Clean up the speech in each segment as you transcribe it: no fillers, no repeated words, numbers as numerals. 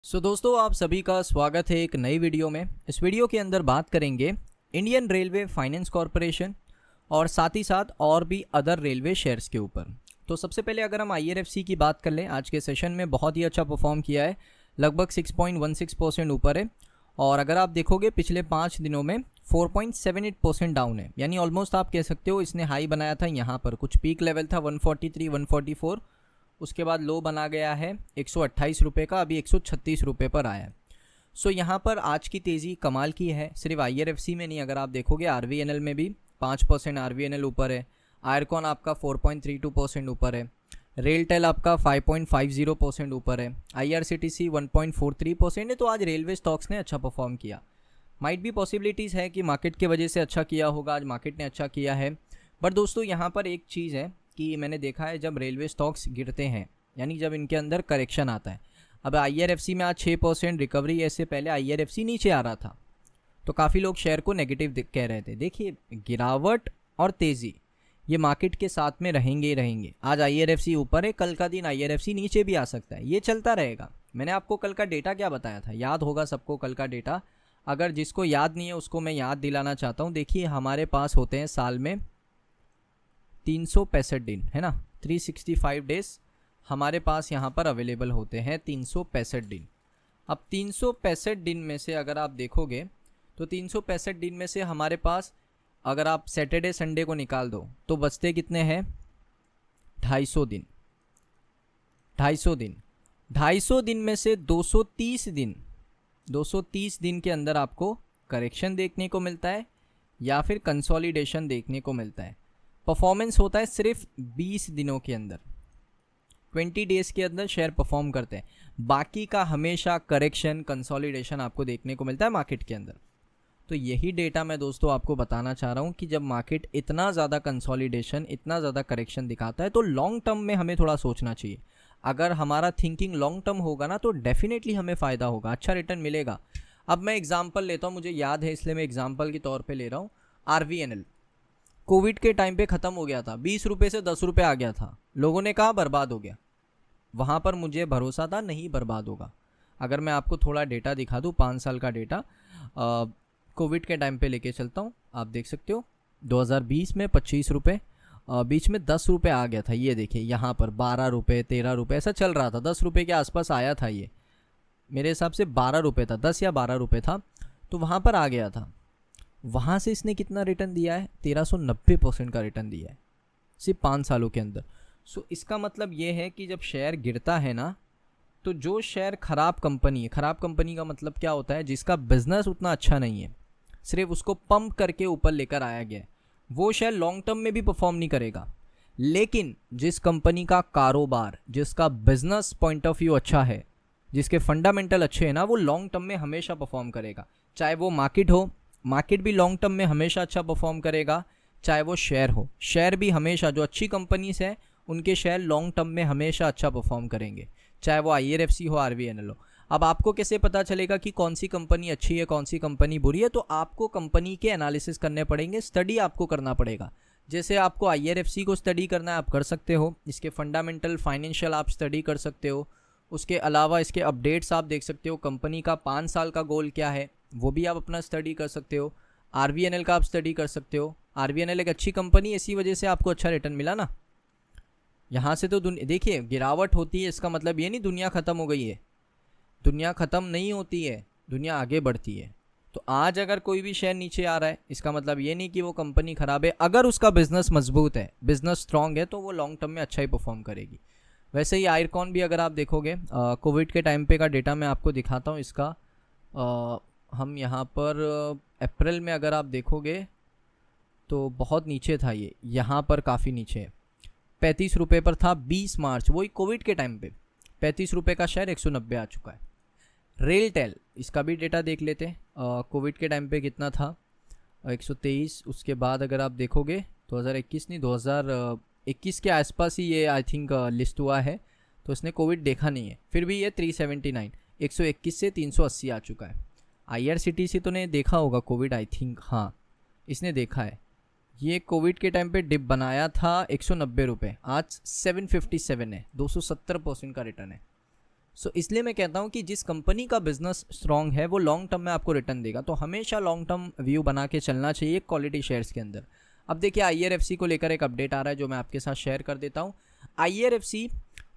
दोस्तों आप सभी का स्वागत है एक नई वीडियो में। इस वीडियो के अंदर बात करेंगे इंडियन रेलवे फाइनेंस कॉरपोरेशन और साथ ही साथ और भी अदर रेलवे शेयर्स के ऊपर। तो सबसे पहले अगर हम IRFC की बात कर लें, आज के सेशन में बहुत ही अच्छा परफॉर्म किया है, लगभग 6.16% ऊपर है। और अगर आप देखोगे पिछले 5 दिनों में 4.78% डाउन है, यानी ऑलमोस्ट आप कह सकते हो इसने हाई बनाया था यहाँ पर, कुछ पीक लेवल था 143 144, उसके बाद लो बना गया है 128 रुपये का, अभी 136 रुपये पर आया है। यहाँ पर आज की तेज़ी कमाल की है, सिर्फ IRFC में नहीं, अगर आप देखोगे RVNL में भी 5% RVNL ऊपर है, आयरकॉन आपका 4.32% ऊपर है, रेलटेल आपका 5.50% ऊपर है, IRCTC 1.43% है। तो आज रेलवे स्टॉक्स ने अच्छा परफॉर्म किया। माइट भी पॉसिबिलिटीज़ है कि मार्केट की वजह से अच्छा किया होगा, आज मार्केट ने अच्छा किया है। बट दोस्तों यहाँ पर एक चीज़ है कि मैंने देखा है जब रेलवे स्टॉक्स गिरते हैं, यानी जब इनके अंदर करेक्शन आता है, अब IRFC में आज 6% रिकवरी, ऐसे पहले IRFC नीचे आ रहा था तो काफ़ी लोग शेयर को नेगेटिव कह रहे थे। देखिए गिरावट और तेज़ी ये मार्केट के साथ में रहेंगे ही रहेंगे। आज IRFC ऊपर है, कल का दिन IRFC नीचे भी आ सकता है, ये चलता रहेगा। मैंने आपको कल का डेटा क्या बताया था, याद होगा सबको कल का डेटा, अगर जिसको याद नहीं है उसको मैं याद दिलाना चाहता हूँ। देखिए हमारे पास होते हैं साल में 365 दिन, है ना, 365 डेज हमारे पास यहाँ पर अवेलेबल होते हैं, 365 दिन। अब 365 दिन में से अगर आप देखोगे तो 365 दिन में से हमारे पास अगर आप सैटरडे संडे को निकाल दो तो बचते कितने हैं, 250 दिन। 250 दिन में से 230 दिन, 230 दिन के अंदर आपको करेक्शन देखने को मिलता है या फिर कंसोलिडेशन देखने को मिलता है। परफॉर्मेंस होता है सिर्फ 20 दिनों के अंदर, 20 डेज़ के अंदर शेयर परफॉर्म करते हैं, बाकी का हमेशा करेक्शन कंसोलिडेशन आपको देखने को मिलता है मार्केट के अंदर। तो यही डेटा मैं दोस्तों आपको बताना चाह रहा हूँ कि जब मार्केट इतना ज़्यादा कंसोलिडेशन, इतना ज़्यादा करेक्शन दिखाता है तो लॉन्ग टर्म में हमें थोड़ा सोचना चाहिए। अगर हमारा थिंकिंग लॉन्ग टर्म होगा ना तो डेफिनेटली हमें फ़ायदा होगा, अच्छा रिटर्न मिलेगा। अब मैं एग्जाम्पल लेता हूँ, मुझे याद है इसलिए मैं एग्जाम्पल के तौर पर ले रहा हूँ। RVNL कोविड के टाइम पे ख़त्म हो गया था, 20 रुपये से 10 रुपये आ गया था, लोगों ने कहा बर्बाद हो गया। वहाँ पर मुझे भरोसा था नहीं बर्बाद होगा। अगर मैं आपको थोड़ा डेटा दिखा दूँ, 5 साल का डेटा कोविड के टाइम पे लेके चलता हूँ, आप देख सकते हो 2020 में 25 रुपये, बीच में 10 रुपये आ गया था, ये देखिए यहाँ पर 12 रुपये 13 रुपये ऐसा चल रहा था, 10 रुपये के आसपास आया था, ये मेरे हिसाब से 12 रुपये था, 10 या 12 रुपये था, तो वहाँ पर आ गया था। वहाँ से इसने कितना रिटर्न दिया है, 1390% का रिटर्न दिया है सिर्फ 5 सालों के अंदर। इसका मतलब ये है कि जब शेयर गिरता है ना, तो जो शेयर ख़राब कंपनी है, ख़राब कंपनी का मतलब क्या होता है, जिसका बिजनेस उतना अच्छा नहीं है, सिर्फ उसको पंप करके ऊपर लेकर आया गया है, वो शेयर लॉन्ग टर्म में भी परफॉर्म नहीं करेगा। लेकिन जिस कंपनी का कारोबार, जिसका बिजनेस पॉइंट ऑफ व्यू अच्छा है, जिसके फंडामेंटल अच्छे हैं ना, वो लॉन्ग टर्म में हमेशा परफॉर्म करेगा। चाहे वो मार्केट हो, मार्केट भी लॉन्ग टर्म में हमेशा अच्छा परफॉर्म करेगा, चाहे वो शेयर हो, शेयर भी हमेशा, जो अच्छी कंपनीज है उनके शेयर लॉन्ग टर्म में हमेशा अच्छा परफॉर्म करेंगे, चाहे वो IRFC हो, RVNL हो। अब आपको कैसे पता चलेगा कि कौन सी कंपनी अच्छी है, कौन सी कंपनी बुरी है, तो आपको कंपनी के एनालिसिस करने पड़ेंगे, स्टडी आपको करना पड़ेगा। जैसे आपको IRFC को स्टडी करना है, आप कर सकते हो, इसके फंडामेंटल फाइनेंशियल आप स्टडी कर सकते हो, उसके अलावा इसके अपडेट्स आप देख सकते हो, कंपनी का 5 साल का गोल क्या है वो भी आप अपना स्टडी कर सकते हो, RVNL का आप स्टडी कर सकते हो। RVNL एक अच्छी कंपनी, इसी वजह से आपको अच्छा रिटर्न मिला ना। यहाँ से तो देखिए गिरावट होती है, इसका मतलब ये नहीं दुनिया ख़त्म हो गई है, दुनिया ख़त्म नहीं होती है, दुनिया आगे बढ़ती है। तो आज अगर कोई भी शेयर नीचे आ रहा है, इसका मतलब ये नहीं कि वो कंपनी ख़राब है, अगर उसका बिजनेस मजबूत है, बिजनेस स्ट्रांग है, तो वो लॉन्ग टर्म में अच्छा ही परफॉर्म करेगी। वैसे ही आयरकॉन भी अगर आप देखोगे, कोविड के टाइम पे का डेटा मैं आपको दिखाता हूँ इसका। हम यहाँ पर अप्रैल में अगर आप देखोगे तो बहुत नीचे था, ये यहाँ पर काफ़ी नीचे है, 35 रुपये पर था 20 मार्च, वही कोविड के टाइम पे 35 रुपये का शेयर 190 आ चुका है। रेलटेल, इसका भी डेटा देख लेते हैं, कोविड के टाइम पे कितना था, 123। उसके बाद अगर आप देखोगे 2021 नहीं, 2021 के आसपास ही ये आई थिंक लिस्ट हुआ है, तो इसने कोविड देखा नहीं है, फिर भी ये 379, 121 से 380 आ चुका है। IRCTC तो ने देखा होगा कोविड, आई थिंक, हाँ इसने देखा है, ये कोविड के टाइम पे डिप बनाया था 190 रुपये, आज 757 है, 270% का रिटर्न है। सो इसलिए मैं कहता हूँ कि जिस कंपनी का बिजनेस स्ट्रॉन्ग है वो लॉन्ग टर्म में आपको रिटर्न देगा, तो हमेशा लॉन्ग टर्म व्यू बना के चलना चाहिए क्वालिटी शेयर्स के अंदर। अब देखिए IRFC को लेकर एक अपडेट आ रहा है जो मैं आपके साथ शेयर कर देता हूँ। IRFC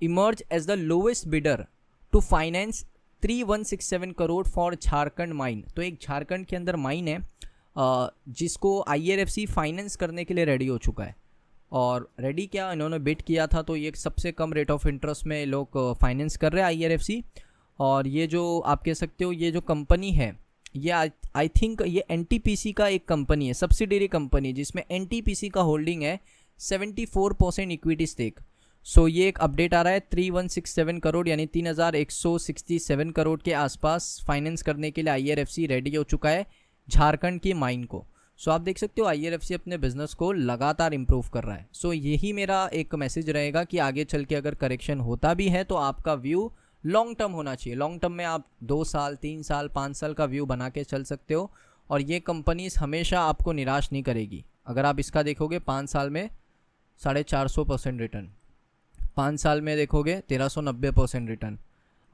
emerge as the lowest bidder to finance 3167 crore for Jharkhand mine. तो एक झारखंड के अंदर माइन है जिसको IRFC फाइनेंस करने के लिए रेडी हो चुका है। और रेडी क्या, इन्होंने बिड किया था तो ये सबसे कम रेट ऑफ इंटरेस्ट में लोग फाइनेंस कर रहे हैं IRFC। और ये जो आप कह सकते हो ये जो कंपनी है ये आई थिंक ये NTPC का एक कंपनी है, सब्सिडरी कंपनी, जिसमें NTPC का होल्डिंग है 74% इक्विटी स्टेक। सो ये एक अपडेट आ रहा है 3167 करोड़ यानी 3167 करोड़ के आसपास फाइनेंस करने के लिए IRFC रेडी हो चुका है झारखंड की माइन को। सो आप देख सकते हो IRFC अपने बिजनेस को लगातार इंप्रूव कर रहा है। सो यही मेरा एक मैसेज रहेगा कि आगे चल के अगर करेक्शन होता भी है तो आपका व्यू लॉन्ग टर्म होना चाहिए। लॉन्ग टर्म में आप 2 साल 3 साल 5 साल का व्यू बना के चल सकते हो और ये कंपनीज हमेशा आपको निराश नहीं करेगी। अगर आप इसका देखोगे 5 साल में 450% रिटर्न, 5 साल में देखोगे 1390% रिटर्न,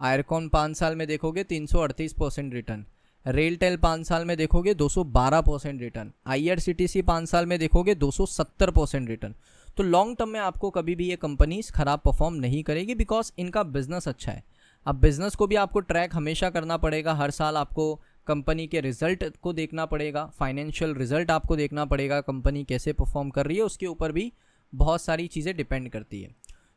आयरकॉन 5 साल में देखोगे 338% रिटर्न, रेलटेल 5 साल में देखोगे 212% रिटर्न, IRCTC 5 साल में देखोगे 270% रिटर्न। तो लॉन्ग टर्म में आपको कभी भी ये कंपनीज खराब परफॉर्म नहीं करेगी बिकॉज इनका बिजनेस अच्छा है। अब बिजनेस को भी आपको ट्रैक हमेशा करना पड़ेगा, हर साल आपको कंपनी के रिजल्ट को देखना पड़ेगा, फाइनेंशियल रिजल्ट आपको देखना पड़ेगा, कंपनी कैसे परफॉर्म कर रही है उसके ऊपर भी बहुत सारी चीज़ें डिपेंड करती है।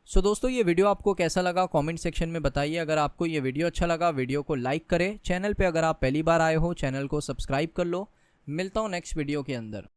सो दोस्तों ये वीडियो आपको कैसा लगा कमेंट सेक्शन में बताइए। अगर आपको ये वीडियो अच्छा लगा वीडियो को लाइक करें, चैनल पे अगर आप पहली बार आए हो चैनल को सब्सक्राइब कर लो। मिलता हूँ नेक्स्ट वीडियो के अंदर।